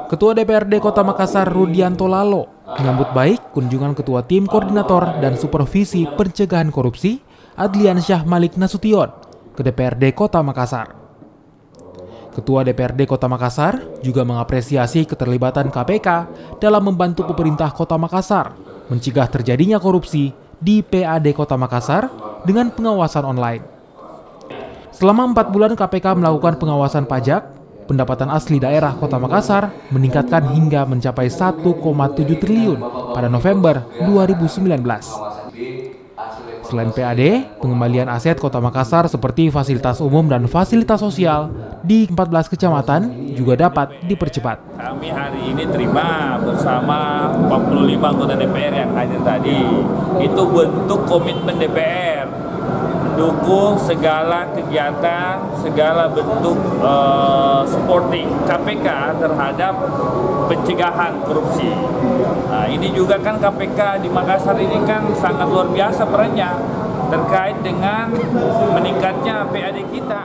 Ketua DPRD Kota Makassar Rudianto Lalo menyambut baik kunjungan Ketua Tim Koordinator dan Supervisi Pencegahan Korupsi Adlian Syah Malik Nasution ke DPRD Kota Makassar. Ketua DPRD Kota Makassar juga mengapresiasi keterlibatan KPK dalam membantu pemerintah Kota Makassar mencegah terjadinya korupsi di PAD Kota Makassar dengan pengawasan online. Selama 4 bulan KPK melakukan pengawasan pajak, pendapatan asli daerah Kota Makassar meningkatkan hingga mencapai 1,7 triliun pada November 2019. Selain PAD, pengembalian aset Kota Makassar seperti fasilitas umum dan fasilitas sosial di 14 kecamatan juga dapat dipercepat. Kami hari ini terima bersama 45 anggota DPR yang hadir tadi. Itu bentuk komitmen DPR mendukung segala kegiatan, segala bentuk supporting KPK terhadap pencegahan korupsi. Nah, ini juga kan KPK di Makassar ini kan sangat luar biasa perannya terkait dengan meningkatnya PAD kita.